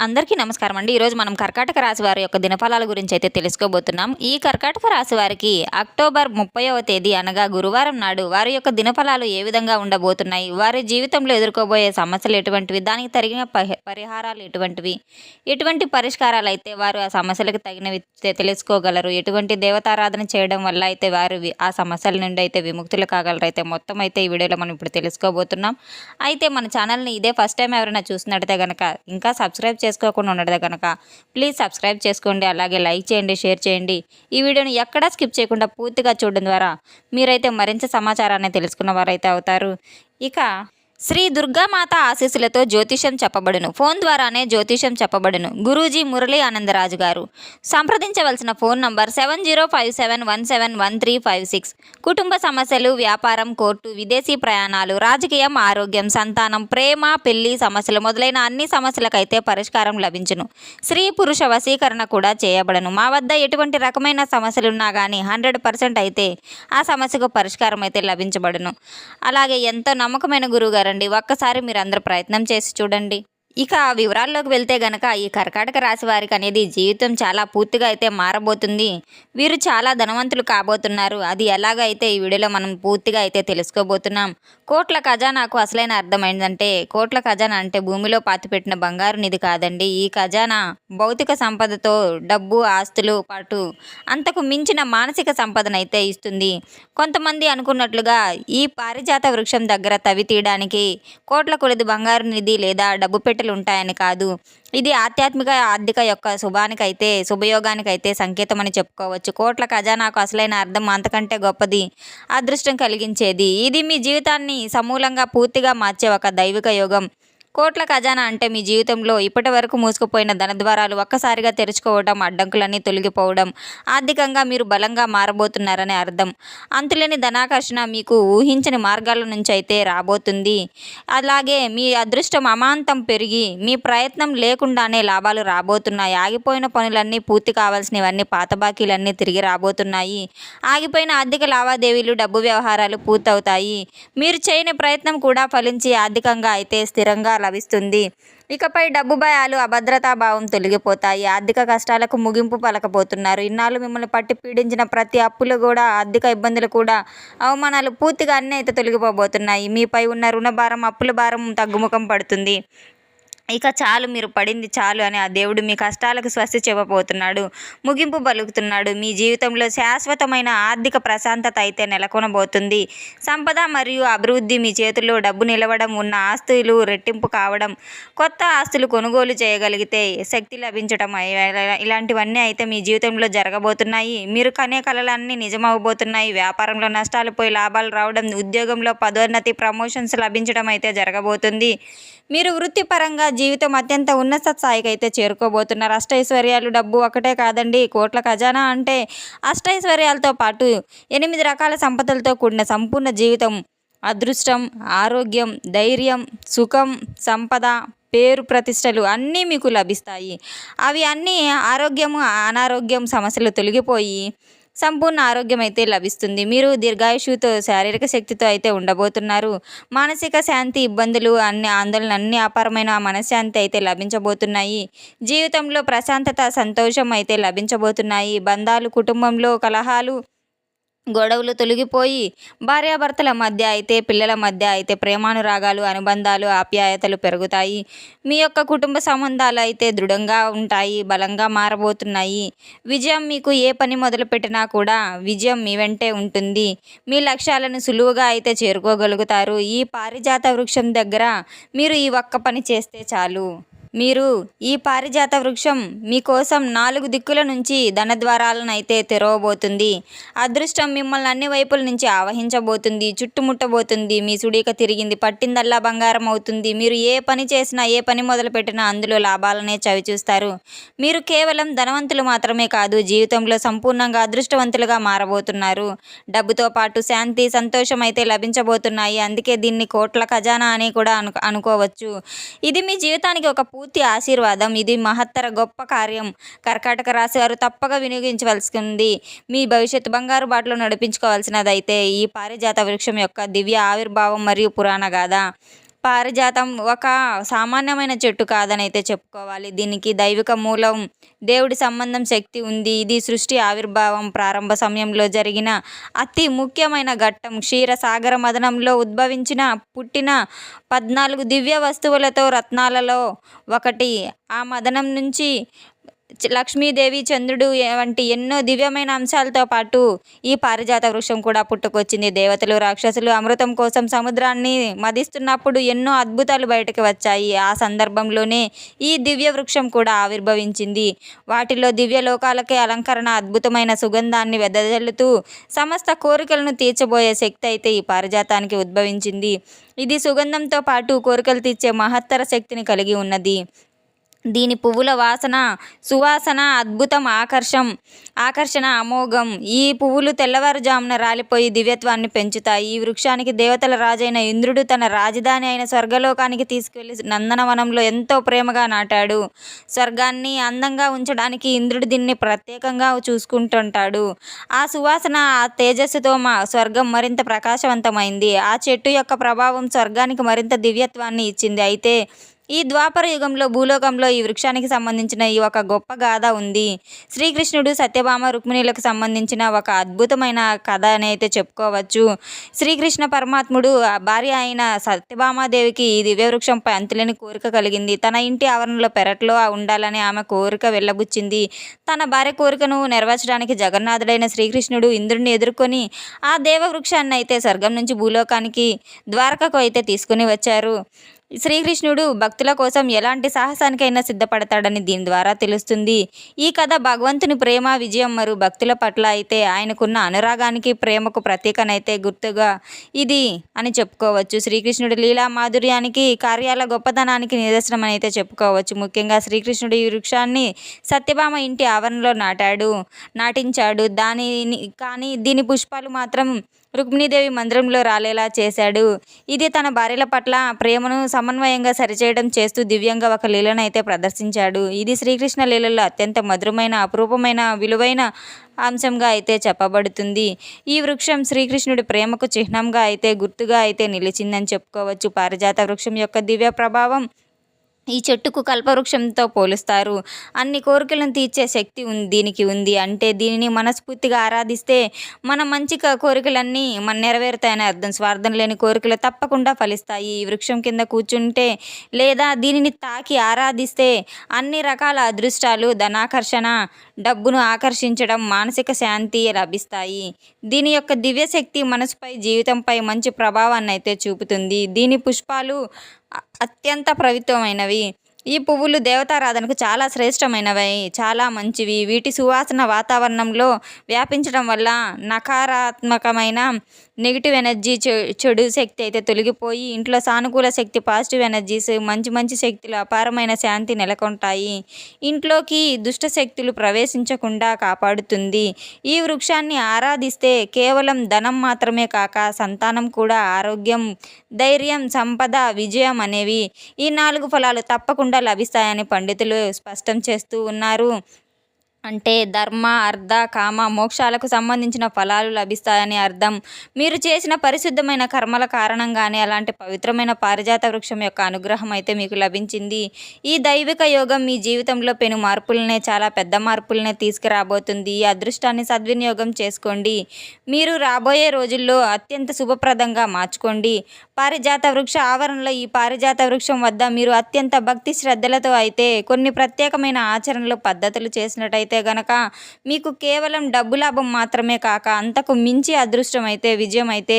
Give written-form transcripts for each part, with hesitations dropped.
అందరికీ నమస్కారం అండి. ఈరోజు మనం కర్కాటక రాశి వారి యొక్క దినఫలాల గురించి అయితే తెలుసుకోబోతున్నాం. ఈ కర్కాటక రాశి వారికి అక్టోబర్ 30వ తేదీ అనగా గురువారం నాడు వారి యొక్క దినఫలాలు ఏ విధంగా ఉండబోతున్నాయి, వారి జీవితంలో ఎదుర్కోబోయే సమస్యలు ఎటువంటివి, దానికి తగిన పరిహారాలు ఎటువంటివి, ఎటువంటి పరిష్కారాలు అయితే వారు ఆ సమస్యలకు తగినవి తెలుసుకోగలరు, ఎటువంటి దేవతారాధన చేయడం వల్ల అయితే వారు ఆ సమస్యల నుండి అయితే విముక్తులు కాగలరు, అయితే మొత్తం అయితే ఈ వీడియోలో మనం ఇప్పుడు తెలుసుకోబోతున్నాం. అయితే మన ఛానల్ని ఇదే ఫస్ట్ టైం ఎవరైనా చూసినట్టయితే కనుక ఇంకా సబ్స్క్రైబ్ చేసుకోకుండా ఉండదు కనుక ప్లీజ్ సబ్స్క్రైబ్ చేసుకోండి. అలాగే లైక్ చేయండి, షేర్ చేయండి. ఈ వీడియోని ఎక్కడా స్కిప్ చేయకుండా పూర్తిగా చూడడం ద్వారా మీరైతే మరింత సమాచారాన్ని తెలుసుకున్న వారైతే అవుతారు. ఇక శ్రీ దుర్గామాత ఆశీస్సులతో జ్యోతిషం చెప్పబడును. ఫోన్ ద్వారానే జ్యోతిషం చెప్పబడును. గురూజీ మురళీ ఆనందరాజు గారు. సంప్రదించవలసిన ఫోన్ నంబర్ 7057171356. కుటుంబ సమస్యలు, వ్యాపారం, కోర్టు, విదేశీ ప్రయాణాలు, రాజకీయం, ఆరోగ్యం, సంతానం, ప్రేమ, పెళ్లి సమస్యలు మొదలైన అన్ని సమస్యలకైతే పరిష్కారం లభించును. స్త్రీ పురుష వశీకరణ కూడా చేయబడను. మా వద్ద ఎటువంటి రకమైన సమస్యలున్నా కానీ 100% అయితే ఆ సమస్యకు పరిష్కారం అయితే లభించబడును. అలాగే ఎంతో నమ్మకమైన గురువుగారు అండి. ఒక్కసారి మీరు అందరూ ప్రయత్నం చేసి చూడండి. ఇక వివరాల్లోకి వెళ్తే గనక ఈ కర్కాటక రాశి వారికి అనేది జీవితం చాలా పూర్తిగా అయితే మారబోతుంది. వీరు చాలా ధనవంతులు కాబోతున్నారు. అది ఎలాగైతే ఈ వీడియోలో మనం పూర్తిగా అయితే తెలుసుకోబోతున్నాం. కోట్ల ఖజానాకు అసలైన అర్థమైందంటే, కోట్ల ఖజానా అంటే భూమిలో పాతిపెట్టిన బంగారు నిధి కాదండి. ఈ ఖజానా భౌతిక సంపదతో డబ్బు, ఆస్తులు పాటు అంతకు మించిన మానసిక సంపదనైతే ఇస్తుంది. కొంతమంది అనుకున్నట్లుగా ఈ పారిజాత వృక్షం దగ్గర తవ్వి తీయడానికి కోట్ల కొలది బంగారు నిధి లేదా డబ్బు పెట్టెలు ఉంటాయని కాదు. ఇది ఆధ్యాత్మిక, ఆర్థిక యొక్క శుభయోగానికైతే సంకేతం అని చెప్పుకోవచ్చు. కోట్ల ఖజానాకు అసలైన అర్థం అంతకంటే గొప్పది, అదృష్టం కలిగించేది. ఇది మీ జీవితాన్ని సమూలంగా పూర్తిగా మార్చే ఒక దైవిక యోగం. కోట్ల ఖజానా అంటే మీ జీవితంలో ఇప్పటి వరకు మూసుకుపోయిన ధనద్వారాలు ఒక్కసారిగా తెరుచుకోవడం, అడ్డంకులన్నీ తొలగిపోవడం, ఆర్థికంగా మీరు బలంగా మారబోతున్నారనే అర్థం. అంతులేని ధనాకర్షణ మీకు ఊహించని మార్గాల నుంచి అయితే రాబోతుంది. అలాగే మీ అదృష్టం అమాంతం పెరిగి మీ ప్రయత్నం లేకుండానే లాభాలు రాబోతున్నాయి. ఆగిపోయిన పనులన్నీ పూర్తి కావాల్సినవన్నీ, పాత బాకీలన్నీ తిరిగి రాబోతున్నాయి. ఆగిపోయిన ఆర్థిక లావాదేవీలు, డబ్బు వ్యవహారాలు పూర్తవుతాయి. మీరు చేయని ప్రయత్నం కూడా ఫలించి ఆర్థికంగా అయితే స్థిరంగా లభిస్తుంది. ఇకపై డబ్బు భయాలు, అభద్రతా భావం తొలగిపోతాయి. ఆర్థిక కష్టాలకు ముగింపు పలకబోతున్నారు. ఇన్నాళ్ళు మిమ్మల్ని పట్టి పీడించిన ప్రతి అప్పులు కూడా, ఆర్థిక ఇబ్బందులు కూడా, అవమానాలు పూర్తిగా అన్నీ అయితే తొలగిపోబోతున్నాయి. మీపై ఉన్న రుణ భారం, అప్పుల భారం తగ్గుముఖం పడుతుంది. ఇక చాలు, మీరు పడింది చాలు అని ఆ దేవుడు మీ కష్టాలకు స్వస్తి చెప్పబోతున్నాడు, ముగింపు పలుకుతున్నాడు. మీ జీవితంలో శాశ్వతమైన ఆర్థిక ప్రశాంతత అయితే నెలకొనబోతుంది. సంపద మరియు అభివృద్ధి మీ చేతుల్లో డబ్బు నిలవడం, ఉన్న ఆస్తులు రెట్టింపు కావడం, కొత్త ఆస్తులు కొనుగోలు చేయగలిగితే శక్తి లభించడం, ఇలాంటివన్నీ అయితే మీ జీవితంలో జరగబోతున్నాయి. మీరు కనే కలలన్నీ నిజమవబోతున్నాయి. వ్యాపారంలో నష్టాలు పోయి లాభాలు రావడం, ఉద్యోగంలో పదోన్నతి, ప్రమోషన్స్ లభించడం అయితే జరగబోతుంది. మీరు వృత్తిపరంగా జీవితం అత్యంత ఉన్నత స్థాయికి అయితే చేరుకోబోతున్నారు. అష్టైశ్వర్యాలు, డబ్బు ఒకటే కాదండి. కోట్ల ఖజానా అంటే అష్టైశ్వర్యాలతో పాటు 8 రకాల సంపదలతో కూడిన సంపూర్ణ జీవితం. అదృష్టం, ఆరోగ్యం, ధైర్యం, సుఖం, సంపద, పేరు ప్రతిష్టలు అన్నీ మీకు లభిస్తాయి. అవి అన్నీ ఆరోగ్యము, అనారోగ్యం సమస్యలు తొలగిపోయి సంపూర్ణ ఆరోగ్యం అయితే లభిస్తుంది. మీరు దీర్ఘాయుషుతో, శారీరక శక్తితో అయితే ఉండబోతున్నారు. మానసిక శాంతి, ఇబ్బందులు, ఆందోళన అన్ని అపారమైన మనశ్శాంతి అయితే లభించబోతున్నాయి. జీవితంలో ప్రశాంతత, సంతోషం అయితే లభించబోతున్నాయి. బంధాలు, కుటుంబంలో కలహాలు, గొడవలు తొలగిపోయి భార్యాభర్తల మధ్య అయితే, పిల్లల మధ్య అయితే ప్రేమానురాగాలు, అనుబంధాలు, ఆప్యాయతలు పెరుగుతాయి. మీ యొక్క కుటుంబ సంబంధాలు అయితే దృఢంగా ఉంటాయి, బలంగా మారబోతున్నాయి. విజయం, మీకు ఏ పని మొదలుపెట్టినా కూడా విజయం మీ వెంటే ఉంటుంది. మీ లక్ష్యాలను సులువుగా అయితే చేరుకోగలుగుతారు. ఈ పారిజాత వృక్షం దగ్గర మీరు ఈ ఒక్క పని చేస్తే చాలు. ఈ పారిజాత వృక్షం మీకోసం 4 దిక్కుల నుంచి ధనద్వారాలను అయితే తెరవబోతుంది. అదృష్టం మిమ్మల్ని అన్ని వైపుల నుంచి ఆవహించబోతుంది, చుట్టుముట్టబోతుంది. మీ సుడిక తిరిగింది, పట్టిందల్లా బంగారం అవుతుంది. మీరు ఏ పని చేసినా, ఏ పని మొదలుపెట్టినా అందులో లాభాలనే చవిచూస్తారు. మీరు కేవలం ధనవంతులు మాత్రమే కాదు, జీవితంలో సంపూర్ణంగా అదృష్టవంతులుగా మారబోతున్నారు. డబ్బుతో పాటు శాంతి, సంతోషం అయితే లభించబోతున్నాయి. అందుకే దీన్ని కోట్ల ఖజానా అని కూడా అనుకోవచ్చు. ఇది మీ జీవితానికి ఒక పూర్తి ఆశీర్వాదం. ఇది మహత్తర గొప్ప కార్యం. కర్కాటక రాశి వారు తప్పక వినియోగించవలసింది. మీ భవిష్యత్తు బంగారు బాటలో నడిపించుకోవాల్సినదైతే ఈ పారిజాత వృక్షం యొక్క దివ్య ఆవిర్భావం మరియు పురాణ గాథ. పారిజాతం ఒక సామాన్యమైన చెట్టు కాదని అయితే చెప్పుకోవాలి. దీనికి దైవిక మూలం, దేవుడి సంబంధం, శక్తి ఉంది. ఇది సృష్టి ఆవిర్భావం ప్రారంభ సమయంలో జరిగిన అతి ముఖ్యమైన ఘట్టం. క్షీరసాగర మథనంలో ఉద్భవించిన, పుట్టిన 14 దివ్య వస్తువులతో రత్నాలలో ఒకటి. ఆ మథనం నుంచి లక్ష్మీదేవి, చంద్రుడు వంటి ఎన్నో దివ్యమైన అంశాలతో పాటు ఈ పారిజాత వృక్షం కూడా పుట్టుకొచ్చింది. దేవతలు, రాక్షసులు అమృతం కోసం సముద్రాన్ని మదిస్తున్నప్పుడు ఎన్నో అద్భుతాలు బయటకు వచ్చాయి. ఆ సందర్భంలోనే ఈ దివ్య వృక్షం కూడా ఆవిర్భవించింది. వాటిలో దివ్య లోకాలకే అలంకరణ, అద్భుతమైన సుగంధాన్ని వెదజల్లుతూ సమస్త కోరికలను తీర్చబోయే శక్తి అయితే ఈ పారిజాతానికి ఉద్భవించింది. ఇది సుగంధంతో పాటు కోరికలు తీర్చే మహత్తర శక్తిని కలిగి ఉన్నది. దీని పువ్వుల వాసన, సువాసన అద్భుతం, ఆకర్షణ అమోఘం. ఈ పువ్వులు తెల్లవారుజామున రాలిపోయి దివ్యత్వాన్ని పెంచుతాయి. ఈ వృక్షానికి దేవతల రాజైన ఇంద్రుడు తన రాజధాని అయిన స్వర్గలోకానికి తీసుకెళ్లి నందనవనంలో ఎంతో ప్రేమగా నాటాడు. స్వర్గాన్ని అందంగా ఉంచడానికి ఇంద్రుడు దీన్ని ప్రత్యేకంగా చూసుకుంటుంటాడు. ఆ సువాసన, ఆ తేజస్సుతో స్వర్గం మరింత ప్రకాశవంతమైంది. ఆ చెట్టు యొక్క ప్రభావం స్వర్గానికి మరింత దివ్యత్వాన్ని ఇచ్చింది. అయితే ఈ ద్వాపర యుగంలో భూలోకంలో ఈ వృక్షానికి సంబంధించిన ఈ ఒక గొప్ప గాథ ఉంది. శ్రీకృష్ణుడు, సత్యభామ, రుక్మిణులకు సంబంధించిన ఒక అద్భుతమైన కథ అని అయితే చెప్పుకోవచ్చు. శ్రీకృష్ణ పరమాత్ముడు భార్య అయిన సత్యభామాదేవికి ఈ దివ్యవృక్షంపై అంతులేని కోరిక కలిగింది. తన ఇంటి ఆవరణలో పెరట్లో ఉండాలని ఆమె కోరిక వెళ్ళబుచ్చింది. తన భార్య కోరికను నెరవేర్చడానికి జగన్నాథుడైన శ్రీకృష్ణుడు ఇంద్రుడిని ఎదుర్కొని ఆ దేవవృక్షాన్ని అయితే స్వర్గం నుంచి భూలోకానికి, ద్వారకకు అయితే తీసుకుని వచ్చారు. శ్రీకృష్ణుడు భక్తుల కోసం ఎలాంటి సాహసానికైనా సిద్ధపడతాడని దీని ద్వారా తెలుస్తుంది. ఈ కథ భగవంతుని ప్రేమ, విజయం మరియు భక్తుల పట్ల అయితే ఆయనకున్న అనురాగానికి, ప్రేమకు ప్రతీకనైతే గుర్తుగా ఇది అని చెప్పుకోవచ్చు. శ్రీకృష్ణుడి లీలా మాధుర్యానికి, కార్యాల గొప్పతనానికి నిదర్శనం అని అయితే చెప్పుకోవచ్చు. ముఖ్యంగా శ్రీకృష్ణుడు ఈ వృక్షాన్ని సత్యభామ ఇంటి ఆవరణలో నాటించాడు. కానీ దీని పుష్పాలు మాత్రం రుక్మిణీదేవి మందిరంలో రాలేలా చేశాడు. ఇది తన భార్యల పట్ల ప్రేమను సమన్వయంగా సరిచేయడం చేస్తూ దివ్యంగా ఒక లీలను అయితే ప్రదర్శించాడు. ఇది శ్రీకృష్ణ లీలలో అత్యంత మధురమైన, అపురూపమైన, విలువైన అంశంగా అయితే చెప్పబడుతుంది. ఈ వృక్షం శ్రీకృష్ణుడి ప్రేమకు చిహ్నంగా అయితే, గుర్తుగా అయితే నిలిచిందని చెప్పుకోవచ్చు. పారిజాత వృక్షం యొక్క దివ్య ప్రభావం ఈ చెట్టుకు కల్పవృక్షంతో పోలుస్తారు. అన్ని కోరికలను తీర్చే శక్తి దీనికి ఉంది. అంటే దీనిని మనస్ఫూర్తిగా ఆరాధిస్తే మన మంచి కోరికలన్నీ నెరవేరుతాయని అర్థం. స్వార్థం లేని కోరికలు తప్పకుండా ఫలిస్తాయి. ఈ వృక్షం కింద కూర్చుంటే లేదా దీనిని తాకి ఆరాధిస్తే అన్ని రకాల అదృష్టాలు, ధనాకర్షణ, డబ్బును ఆకర్షించడం, మానసిక శాంతి లభిస్తాయి. దీని యొక్క దివ్యశక్తి మనసుపై, జీవితంపై మంచి ప్రభావాన్ని అయితే చూపుతుంది. దీని పుష్పాలు అత్యంత పవిత్రమైనవి. ఈ పువ్వులు దేవతారాధనకు చాలా శ్రేష్టమైనవి, చాలా మంచివి. వీటి సువాసన వాతావరణంలో వ్యాపించడం వల్ల నకారాత్మకమైన నెగిటివ్ ఎనర్జీ, చెడు శక్తి అయితే తొలగిపోయి ఇంట్లో సానుకూల శక్తి, పాజిటివ్ ఎనర్జీస్, మంచి శక్తులు, అపారమైన శాంతి నెలకొంటాయి. ఇంట్లోకి దుష్ట శక్తులు ప్రవేశించకుండా కాపాడుతుంది. ఈ వృక్షాన్ని ఆరాధిస్తే కేవలం ధనం మాత్రమే కాక సంతానం కూడా, ఆరోగ్యం, ధైర్యం, సంపద, విజయం అనేవి ఈ 4 ఫలాలు తప్పకుండా లభిస్తాయని పండితులు స్పష్టం చేస్తూ ఉన్నారు. అంటే ధర్మ, అర్థ, కామ, మోక్షాలకు సంబంధించిన ఫలాలు లభిస్తాయని అర్థం. మీరు చేసిన పరిశుద్ధమైన కర్మల కారణంగానే అలాంటి పవిత్రమైన పారిజాత వృక్షం యొక్క అనుగ్రహం అయితే మీకు లభించింది. ఈ దైవిక యోగం మీ జీవితంలో పెను మార్పులనే, చాలా పెద్ద మార్పులనే తీసుకురాబోతుంది. ఈ అదృష్టాన్ని సద్వినియోగం చేసుకోండి. మీరు రాబోయే రోజుల్లో అత్యంత శుభప్రదంగా మార్చుకోండి. పారిజాత వృక్ష ఆవరణలో ఈ పారిజాత వృక్షం వద్ద మీరు అత్యంత భక్తి శ్రద్ధలతో అయితే కొన్ని ప్రత్యేకమైన ఆచరణలు, పద్ధతులు చేసినట్టయితే గనక మీకు కేవలం డబ్బు లాభం మాత్రమే కాక అంతకు మించి అదృష్టం అయితే, విజయం అయితే,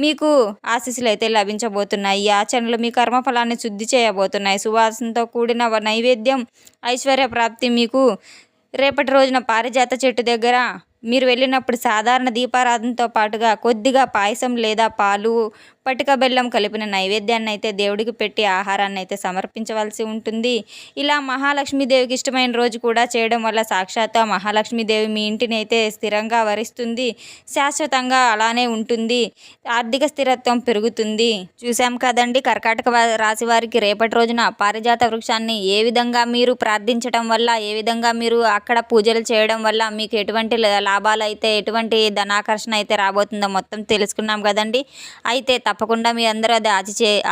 మీకు ఆశీస్సులు అయితే లభించబోతున్నాయి. ఈ ఆచరణలు మీ కర్మఫలాన్ని శుద్ధి చేయబోతున్నాయి. సువాసనతో కూడిన నైవేద్యం, ఐశ్వర్య ప్రాప్తి మీకు రేపటి రోజున పారిజాత చెట్టు దగ్గర మీరు వెళ్ళినప్పుడు సాధారణ దీపారాధనతో పాటుగా కొద్దిగా పాయసం లేదా పాలు, పటిక బెల్లం కలిపిన నైవేద్యాన్ని అయితే దేవుడికి పెట్టి ఆహారాన్ని అయితే సమర్పించవలసి ఉంటుంది. ఇలా మహాలక్ష్మీదేవికి ఇష్టమైన రోజు కూడా చేయడం వల్ల సాక్షాత్తు మహాలక్ష్మీదేవి మీ ఇంటిని అయితే స్థిరంగా వరిస్తుంది, శాశ్వతంగా అలానే ఉంటుంది, ఆర్థిక స్థిరత్వం పెరుగుతుంది. చూసాం కదండి, కర్కాటక రాశి వారికి రేపటి రోజున పారిజాత వృక్షాన్ని ఏ విధంగా మీరు ప్రార్థించడం వల్ల, ఏ విధంగా మీరు అక్కడ పూజలు చేయడం వల్ల మీకు ఎటువంటి లాభాలు అయితే, ఎటువంటి ధనాకర్షణ అయితే రాబోతుందో మొత్తం తెలుసుకున్నాం కదండి. అయితే తప్పకుండా మీ అందరూ అది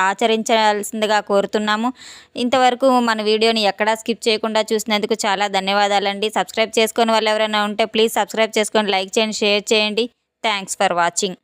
ఆచరించాల్సిందిగా కోరుతున్నాము. ఇంతవరకు మన వీడియోని ఎక్కడా స్కిప్ చేయకుండా చూసినందుకు చాలా ధన్యవాదాలండి. సబ్స్క్రైబ్ చేసుకునే వాళ్ళు ఎవరైనా ఉంటే ప్లీజ్ సబ్స్క్రైబ్ చేసుకొని లైక్ చేయండి, షేర్ చేయండి. Thanks for watching.